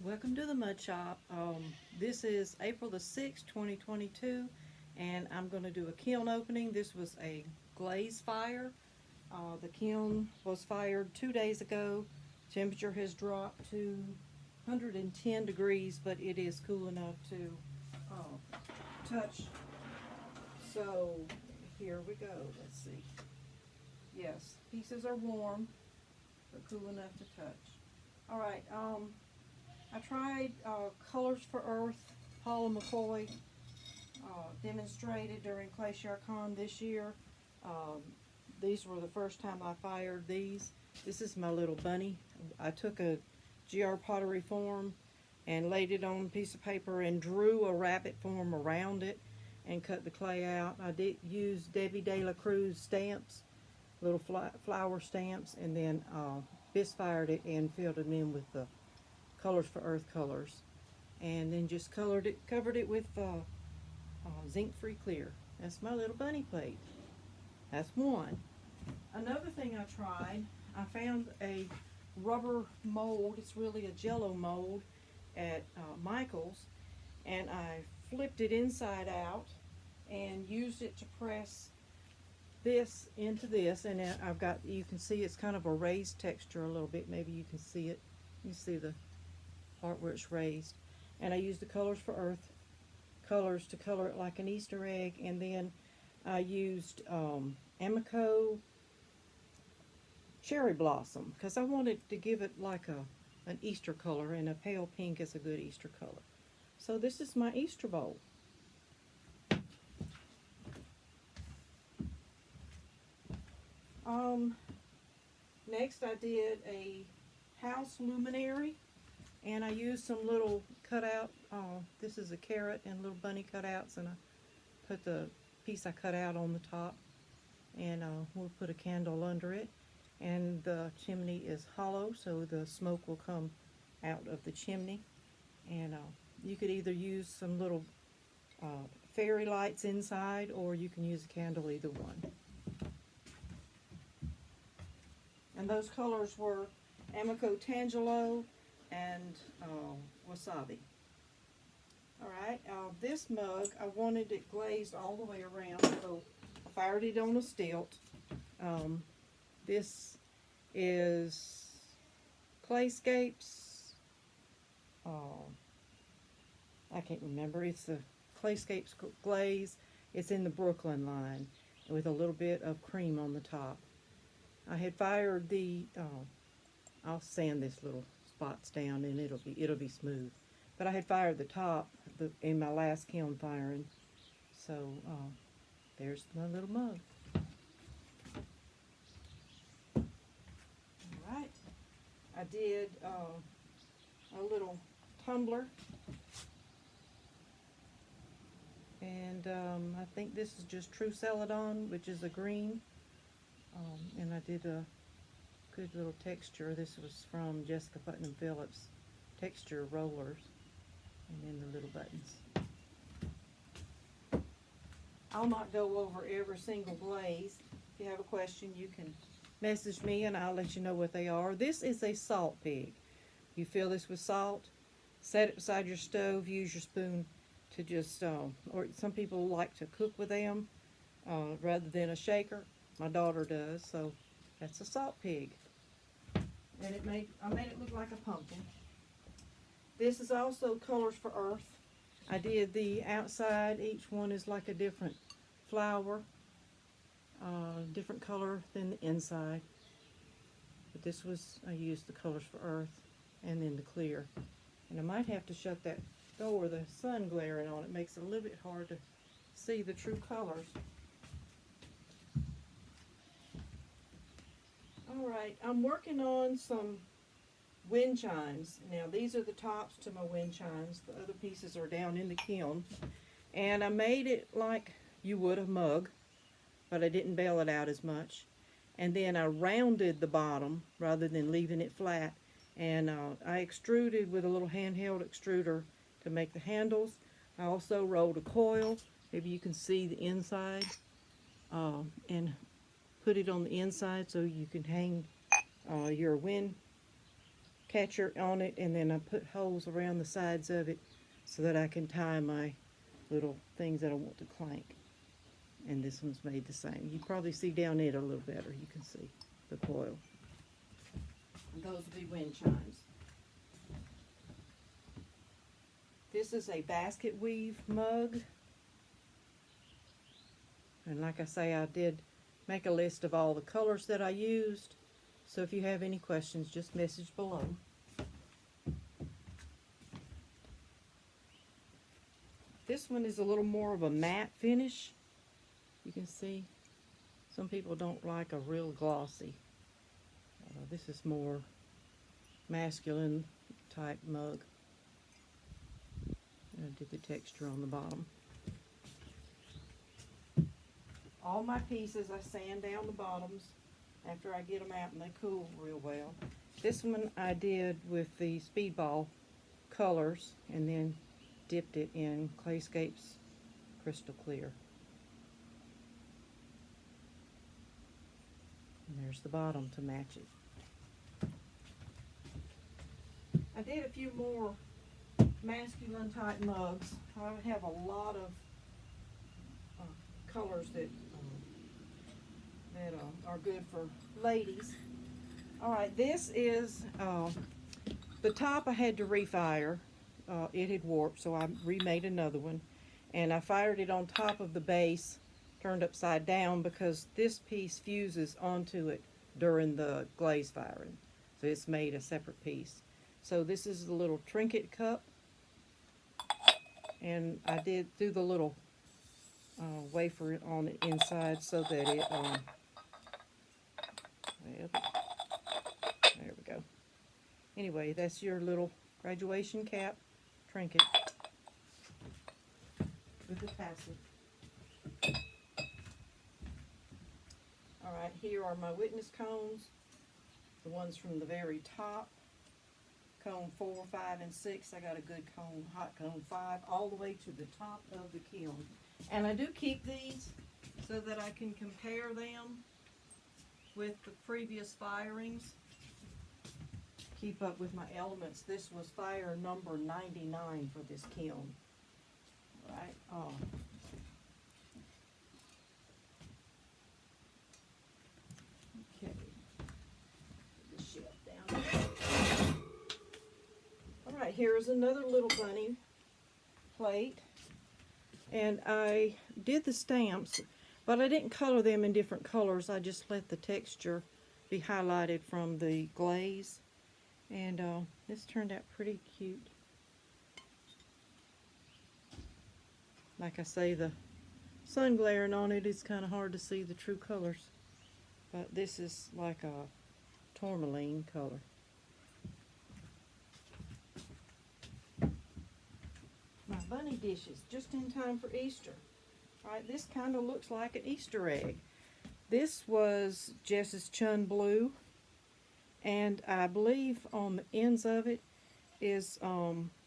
Welcome to the Mud Shop. This is April the 6th, 2022, and I'm going to do a kiln opening. This was a glaze fire. The kiln was fired 2 days ago. Temperature has dropped to 110 degrees, but it is cool enough to touch. So here we go. Let's see. Yes, pieces are warm, but cool enough to touch. All right. I tried Colors for Earth. Paula McCoy demonstrated during Clay Con this year. These were the first time I fired these. This is my little bunny. I took a GR pottery form and laid it on a piece of paper and drew a rabbit form around it and cut the clay out. I did use Debbie De La Cruz stamps, little flower stamps, and then bisfired it and filled it in with the Colors for Earth colors, and then just covered it with zinc-free clear. That's my little bunny plate. That's one. Another thing I tried, I found a rubber mold. It's really a jello mold at Michael's, and I flipped it inside out and used it to press this into this, and I've got, you can see it's kind of a raised texture a little bit. Maybe you can see it. You see the part where it's raised. And I used the Colors for Earth colors to color it like an Easter egg, and then I used Amico Cherry Blossom because I wanted to give it like an Easter color, and a pale pink is a good Easter color. So this is my Easter bowl. Next I did a house luminary, and I used some little cutout. This is a carrot and little bunny cutouts, and I put the piece I cut out on the top, and we'll put a candle under it. And the chimney is hollow, so the smoke will come out of the chimney. And you could either use some little fairy lights inside, or you can use a candle, either one. And those colors were Amico Tangelo and Wasabi. Alright, this mug, I wanted it glazed all the way around, so I fired it on a stilt. This is Clayscapes. I can't remember. It's the Clayscapes glaze. It's in the Brooklyn line with a little bit of cream on the top. I had fired the, I'll sand this little spots down and it'll be smooth. But I had fired the top in my last kiln firing. So there's my little mug. Alright. I did a little tumbler. And I think this is just True Celadon, which is a green. And I did a good little texture. This was from Jessica Putnam Phillips texture rollers, and then the little buttons. I'll not go over every single glaze. If you have a question, you can message me and I'll let you know what they are. This is a salt pig. You fill this with salt, set it beside your stove, use your spoon to just, or some people like to cook with them rather than a shaker. My daughter does, so that's a salt pig. And I made it look like a pumpkin. This is also Colors for Earth. I did the outside. Each one is like a different flower, different color than the inside. But this was, I used the Colors for Earth and then the clear. And I might have to shut that door. The sun glaring on it makes it a little bit hard to see the true colors. Alright, I'm working on some wind chimes. Now these are the tops to my wind chimes. The other pieces are down in the kiln. And I made it like you would a mug, but I didn't bail it out as much. And then I rounded the bottom rather than leaving it flat. And I extruded with a little handheld extruder to make the handles. I also rolled a coil. Maybe you can see the inside. And put it on the inside so you can hang your wind catcher on it, and then I put holes around the sides of it so that I can tie my little things that I want to clank. And this one's made the same. You probably see down it a little better. You can see the coil. And those will be wind chimes. This is a basket weave mug. And like I say, I did make a list of all the colors that I used. So if you have any questions, just message below. This one is a little more of a matte finish. You can see some people don't like a real glossy. This is more masculine type mug. I did the texture on the bottom. All my pieces I sand down the bottoms after I get them out and they cool real well. This one I did with the Speedball colors and then dipped it in Clayscape's Crystal Clear. And there's the bottom to match it. I did a few more masculine type mugs. I have a lot of colors that are good for ladies. Alright, this is the top I had to refire. It had warped, so I remade another one. And I fired it on top of the base, turned upside down, because this piece fuses onto it during the glaze firing. So it's made a separate piece. So this is the little trinket cup. And I did do the little wafer on the inside so that it, there we go. Anyway, that's your little graduation cap trinket with the tassel. Alright, here are my witness cones, the ones from the very top. Cone 4, 5, and 6. I got a good cone, hot cone 5, all the way to the top of the kiln. And I do keep these so that I can compare them with the previous firings. Keep up with my elements. This was fire number 99 for this kiln. Right? Oh. Okay. Put the shelf down there. Alright, here's another little bunny plate. And I did the stamps, but I didn't color them in different colors. I just let the texture be highlighted from the glaze. And this turned out pretty cute. Like I say, the sun glaring on it is kind of hard to see the true colors. But this is like a tourmaline color. My bunny dishes, just in time for Easter. Alright, this kind of looks like an Easter egg. This was Jess's Chun Blue. And I believe on the ends of it is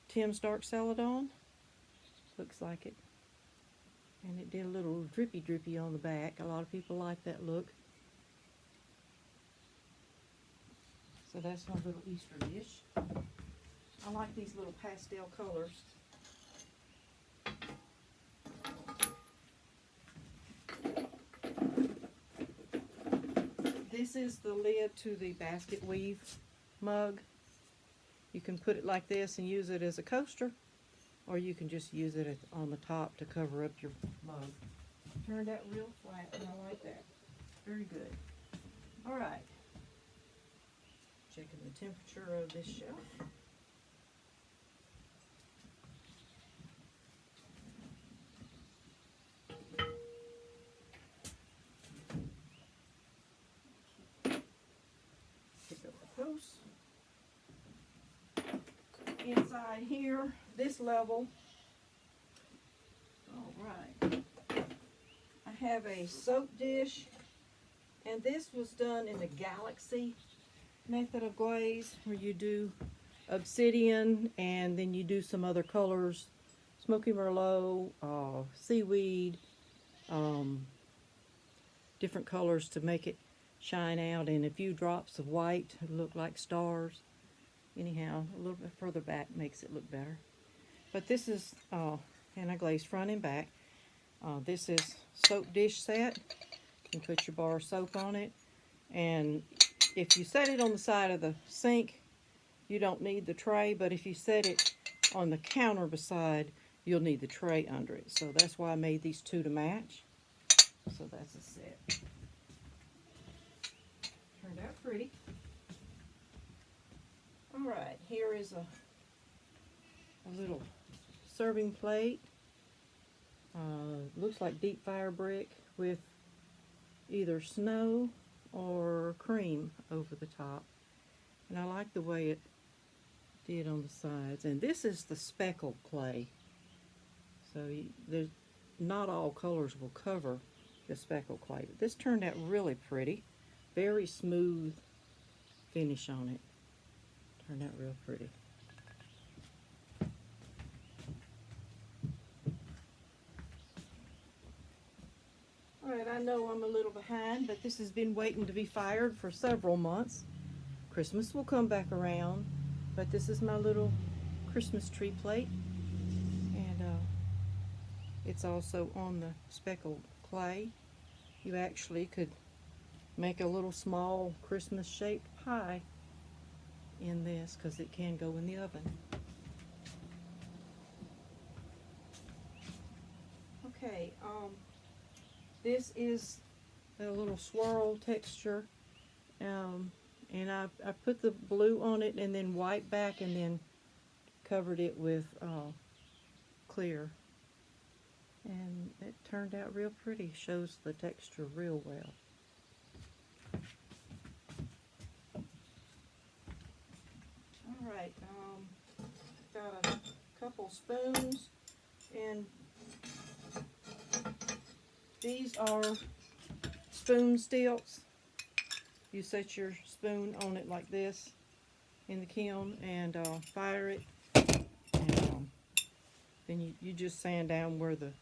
Tim's Dark Celadon. Looks like it. And it did a little drippy on the back. A lot of people like that look. So that's my little Easter dish. I like these little pastel colors. This is the lid to the basket weave mug. You can put it like this and use it as a coaster, or you can just use it on the top to cover up your mug. Turned out real flat, and I like that. Very good. Alright. Checking the temperature of this shelf. Inside here, this level, alright, I have a soap dish, and this was done in the Galaxy method of glaze, where you do obsidian and then you do some other colors, smoky merlot, seaweed, different colors to make it shine out, and a few drops of white to look like stars. anyhow, a little bit further back makes it look better. But this is, and I glazed front and back. This is soap dish set. You can put your bar of soap on it. And if you set it on the side of the sink, you don't need the tray. But if you set it on the counter beside, you'll need the tray under it. So that's why I made these two to match. So that's a set. Turned out pretty. Alright, here is a little serving plate. Looks like deep fire brick with either snow or cream over the top. And I like the way it did on the sides. And this is the speckled clay. So there's not all colors will cover the speckled clay. But this turned out really pretty. Very smooth finish on it. Turned out real pretty. Alright, I know I'm a little behind, but this has been waiting to be fired for several months. Christmas will come back around, but this is my little Christmas tree plate. And it's also on the speckled clay. You actually could make a little small Christmas shaped pie in this because it can go in the oven. Okay, this is a little swirl texture, and I put the blue on it and then white back and then covered it with clear, and it turned out real pretty. Shows the texture real well. Alright, got a couple spoons, and these are spoon stilts. You set your spoon on it like this in the kiln and fire it, and then you just sand down where the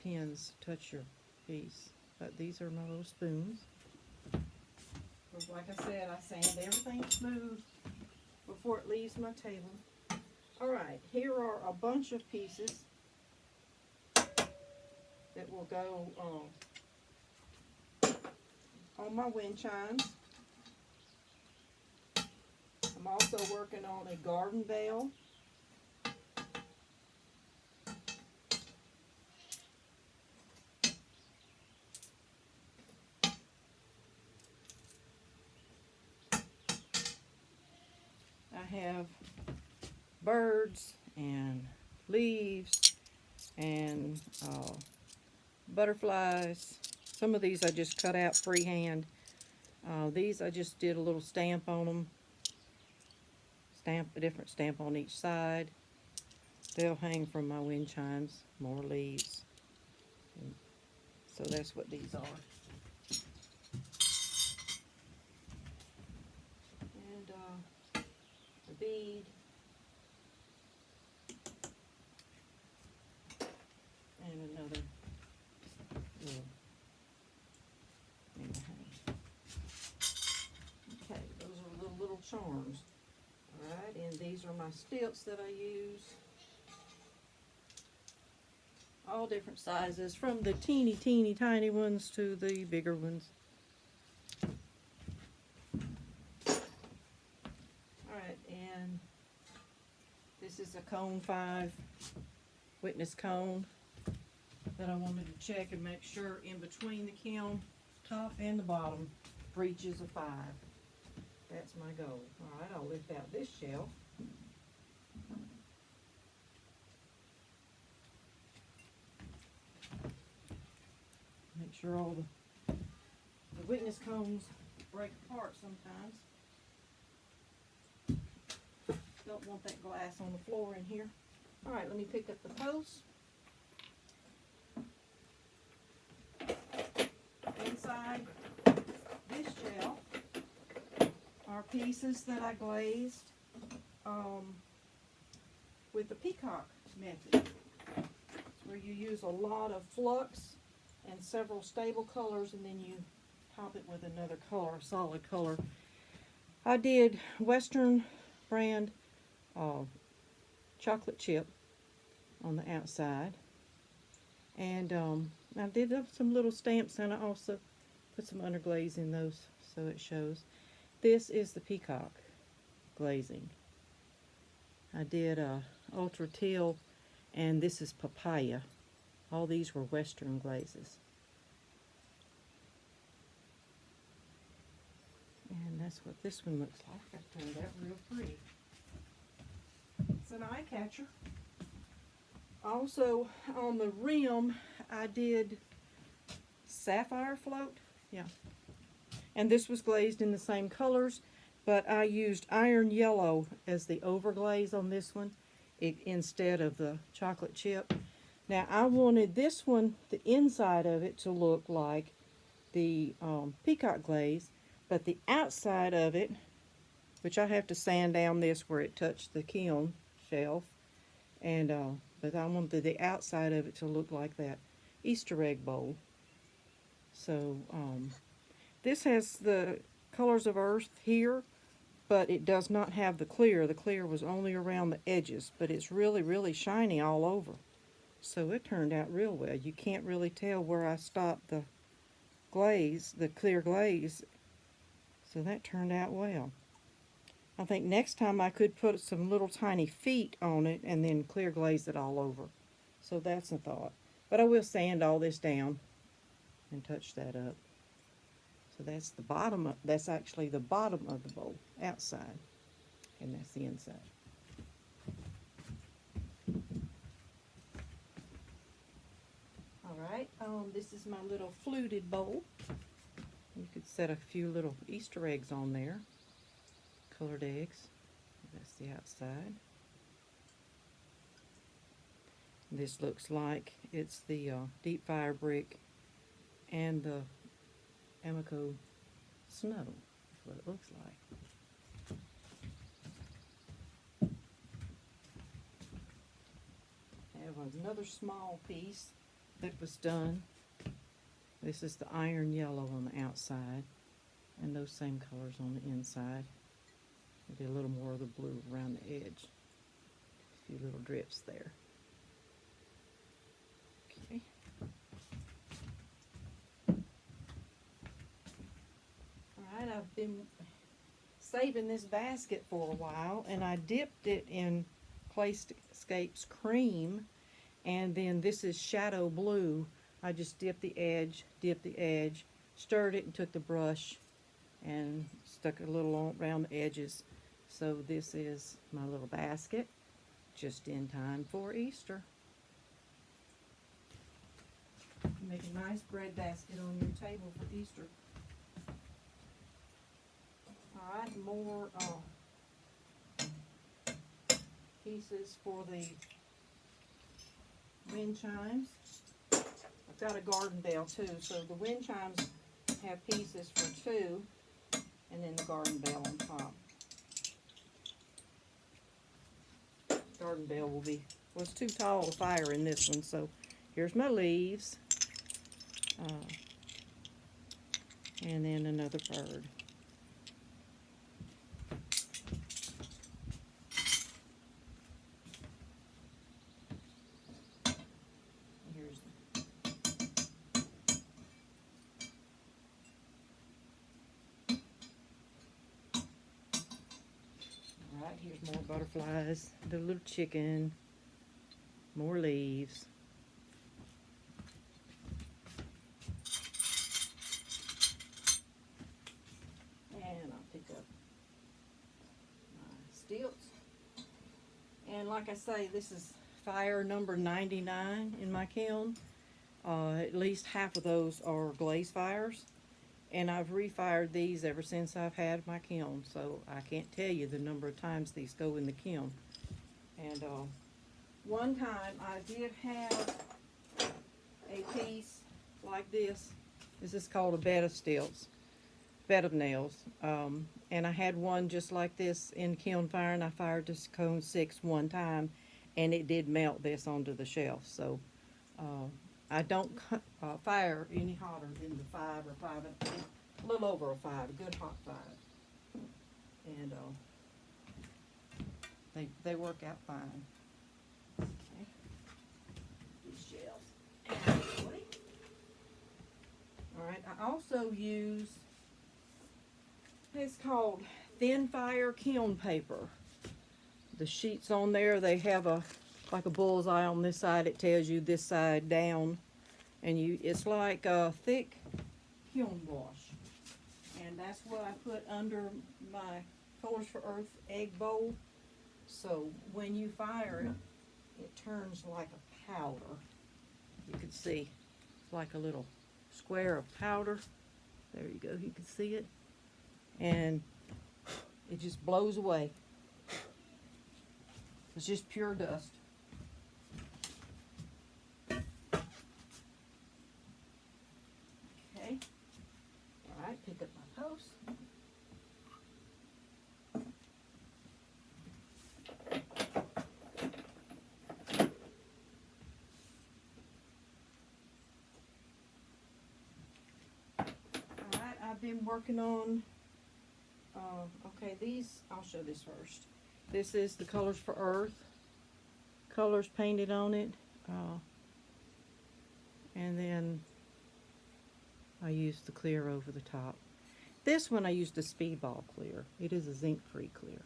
pins touch your piece. But these are my little spoons. Like I said, I sand everything smooth before it leaves my table. Alright, here are a bunch of pieces that will go on my wind chimes. I'm also working on a garden bell. I have birds and leaves and butterflies. Some of these I just cut out freehand. These I just did a little stamp on them. A different stamp on each side. They'll hang from my wind chimes. More leaves. And so that's what these are. And a bead. And another little thing to hang. Okay, those are little charms. Alright, and these are my stilts that I use. All different sizes, from the teeny tiny ones to the bigger ones. Alright, and this is a cone 5 witness cone that I wanted to check and make sure in between the kiln top and the bottom reaches a 5. That's my goal. Alright, I'll lift out this shelf. Make sure all the witness cones break apart sometimes. Don't want that glass on the floor in here. Alright, let me pick up the post. Inside this shelf are pieces that I glazed with the peacock method, where you use a lot of flux and several stable colors, and then you top it with another color, solid color. I did Western brand chocolate chip on the outside. And I did up some little stamps, and I also put some underglaze in those so it shows. This is the peacock glazing. I did ultra teal, and this is papaya. All these were Western glazes. And that's what this one looks like. That turned out real pretty. It's an eye catcher. Also, on the rim, I did sapphire float. Yeah. And this was glazed in the same colors, but I used iron yellow as the overglaze on this one instead of the chocolate chip. Now, I wanted this one, the inside of it, to look like the peacock glaze, but the outside of it, which I have to sand down this where it touched the kiln shelf, and but I wanted the outside of it to look like that Easter egg bowl. So this has the colors of earth here, but it does not have the clear. The clear was only around the edges, but it's really, really shiny all over. So it turned out real well. You can't really tell where I stopped the glaze, the clear glaze. So that turned out well. I think next time I could put some little tiny feet on it and then clear glaze it all over. So that's a thought. But I will sand all this down and touch that up. So that's the bottom of, that's actually the bottom of the bowl, outside. And that's the inside. Alright, this is my little fluted bowl. You could set a few little Easter eggs on there. Colored eggs. That's the outside. This looks like it's the deep fire brick and the Amico snow. That's what it looks like. I have another small piece that was done. This is the iron yellow on the outside and those same colors on the inside. I did a little more of the blue around the edge. A few little drips there. Okay. Alright, I've been saving this basket for a while, and I dipped it in Clayscapes cream, and then this is shadow blue. I just dipped the edge, stirred it, and took the brush and stuck a little around the edges. So this is my little basket, just in time for Easter. Make a nice bread basket on your table for Easter. Alright, more pieces for the wind chimes. I've got a garden bell too, so the wind chimes have pieces for two, and then the garden bell on top. Garden bell was too tall to fire in this one, so here's my leaves, and then another bird. Here's alright, here's more butterflies, the little chicken, more leaves. And I'll pick up my Stilts. And like I say, this is fire number 99 in my kiln. At least half of those are glaze fires. And I've refired these ever since I've had my kiln, so I can't tell you the number of times these go in the kiln. And one time I did have a piece like this. This is called a bed of stilts, bed of nails. And I had one just like this in kiln fire, and I fired this cone 6 one time, and it did melt this onto the shelf. So I don't fire any hotter than the 5 or 5, a little over a 5, a good hot 5. They work out fine. Okay. These shelves. Alright, I also use, it's called Thin Fire Kiln Paper. The sheets on there, they have like a bullseye on this side. It tells you this side down. And it's like a thick kiln wash. And that's what I put under my Colors for Earth egg bowl. So when you fire it, it turns like a powder. You can see it's like a little square of powder. There you go, you can see it. And it just blows away. It's just pure dust. Okay. Alright, pick up my post. Alright, I've been working on, okay, these, I'll show this first. This is the Colors for Earth. Colors painted on it. And then I used the clear over the top. This one I used a Speedball clear. It is a zinc-free clear.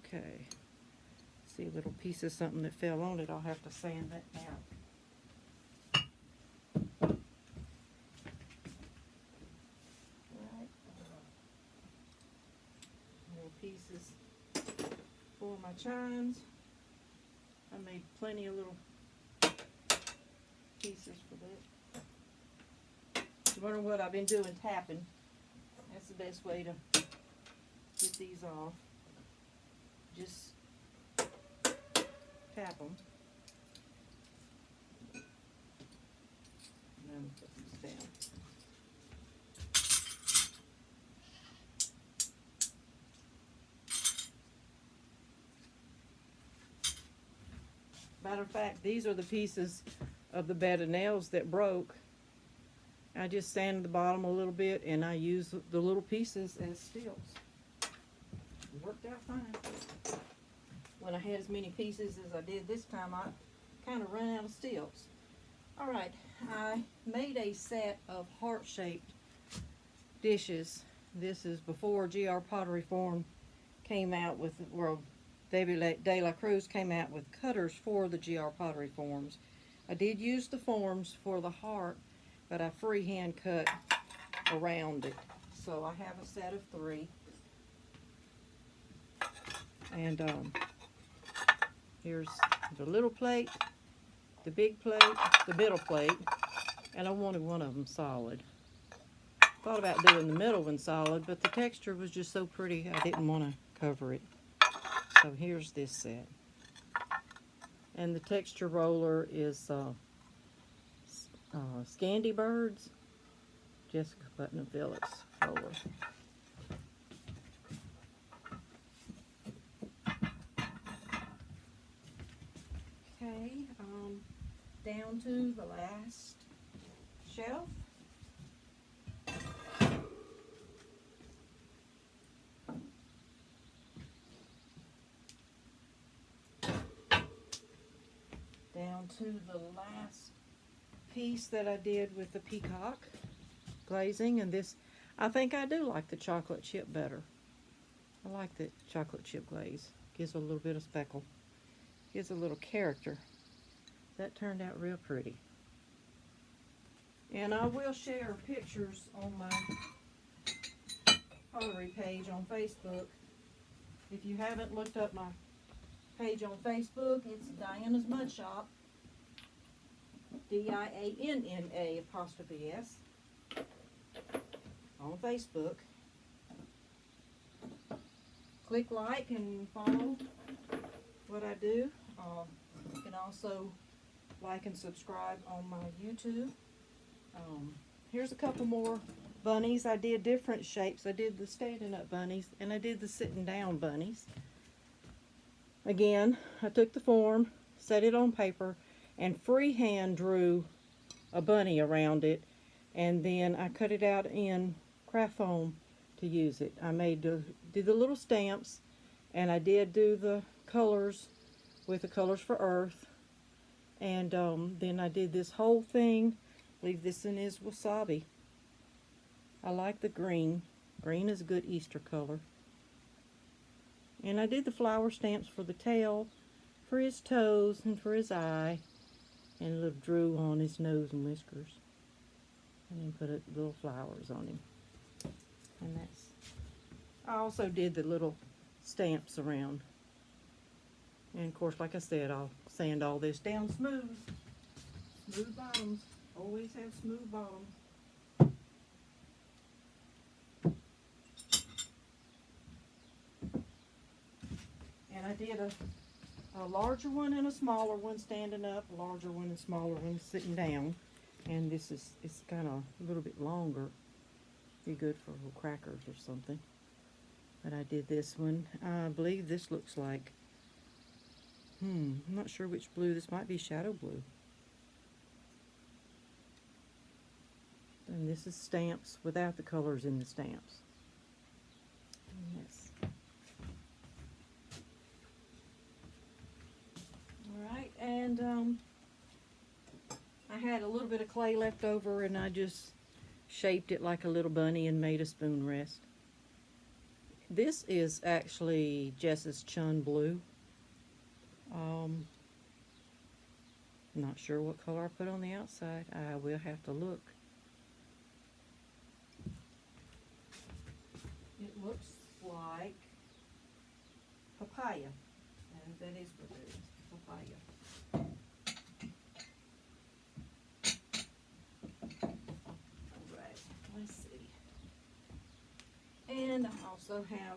Okay. See a little piece of something that fell on it. I'll have to sand that down. Pieces for my chimes. I made plenty of little pieces for that. You wonder what I've been doing, tapping. That's the best way to get these off. Just tap them. And then put these down. Matter of fact, these are the pieces of the bed of nails that broke. I just sanded the bottom a little bit and I used the little pieces as stilts. It worked out fine. When I had as many pieces as I did this time, I kind of ran out of stilts. Alright, I made a set of heart-shaped dishes. This is before GR Pottery Form came out with, well, David De La Cruz came out with cutters for the GR Pottery Forms. I did use the forms for the heart, but I freehand cut around it. So I have a set of 3. And here's the little plate, the big plate, the middle plate, and I wanted one of them solid. Thought about doing the middle one solid, but the texture was just so pretty I didn't want to cover it. So here's this set. And the texture roller is Scandi Birds, Jessica Putnam Phillips roller. Okay, down to the last shelf. Down to the last piece that I did with the peacock glazing, and this, I think I do like the chocolate chip better. I like the chocolate chip glaze. Gives a little bit of speckle. Gives a little character. That turned out real pretty. And I will share pictures on my pottery page on Facebook. If you haven't looked up my page on Facebook, it's Dianna's Mud Shop, Dianna apostrophe S, on Facebook. Click like and follow what I do. You can also like and subscribe on my YouTube. Here's a couple more bunnies. I did different shapes. I did the standing up bunnies and I did the sitting down bunnies. Again, I took the form, set it on paper, and freehand drew a bunny around it, and then I cut it out in craft foam to use it. I did the little stamps, and I did do the colors with the colors for Earth, and then I did this whole thing. I believe this one is wasabi. I like the green. Green is a good Easter color. And I did the flower stamps for the tail, for his toes, and for his eye, and a little drew on his nose and whiskers, and then put little flowers on him. And I also did the little stamps around. And of course, like I said, I'll sand all this down smooth. Smooth bottoms. Always have smooth bottoms. And I did a larger one and a smaller one standing up, a larger one and smaller one sitting down. And this it's kind of a little bit longer. Be good for little crackers or something. But I did this one. I believe this looks like, I'm not sure which blue. This might be shadow blue. And this is stamps without the colors in the stamps. Yes. Alright, and I had a little bit of clay left over, and I just shaped it like a little bunny and made a spoon rest. This is actually Jess's Chun Blue. Not sure what color I put on the outside. I will have to look. It looks like papaya. And that is what it is, papaya. Alright, let's see. And I also have,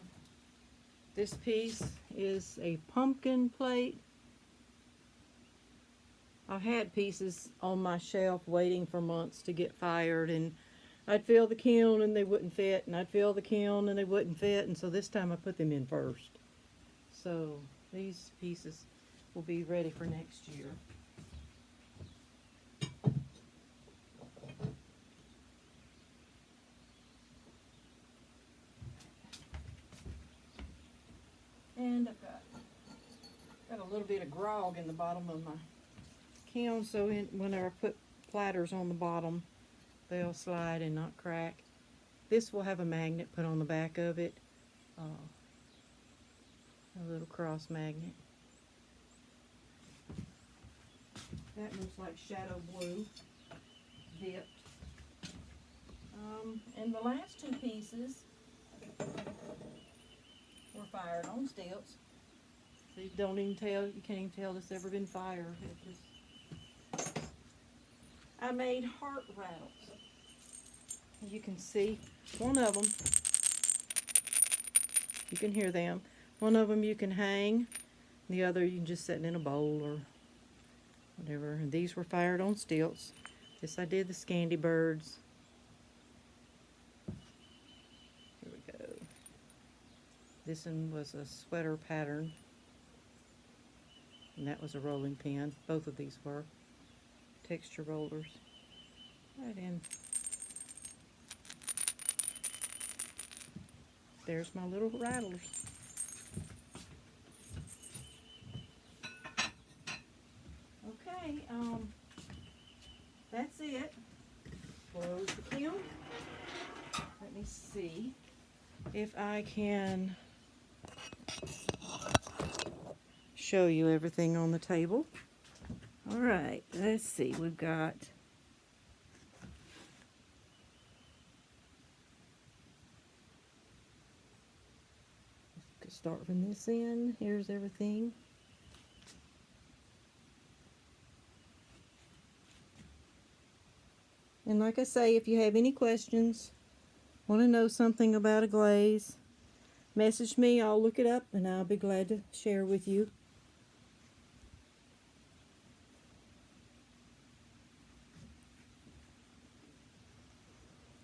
this piece is a pumpkin plate. I've had pieces on my shelf waiting for months to get fired, and I'd fill the kiln and they wouldn't fit, and I'd fill the kiln and they wouldn't fit, and so this time I put them in first. So these pieces will be ready for next year. And I've got a little bit of grog in the bottom of my kiln, so whenever I put platters on the bottom, they'll slide and not crack. This will have a magnet put on the back of it, a little cross magnet. That looks like shadow blue, dipped. And the last two pieces were fired on stilts. So you don't even tell, you can't even tell this ever been fired. I made heart rattles. You can see one of them, you can hear them. One of them you can hang, the other you can just set in a bowl or whatever. And these were fired on stilts. This I did the Scandi birds. Here we go. This one was a sweater pattern, and that was a rolling pin. Both of these were texture rollers. Right in. There's my little rattlers. Okay, that's it. Close the kiln. Let me see if I can show you everything on the table. All right, let's see. We've got start from this end. Here's everything. And like I say, if you have any questions, want to know something about a glaze, message me. I'll look it up and I'll be glad to share with you.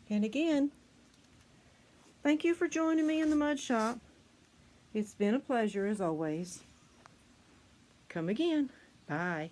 And again, thank you for joining me in the mud shop. It's been a pleasure as always. Come again. Bye.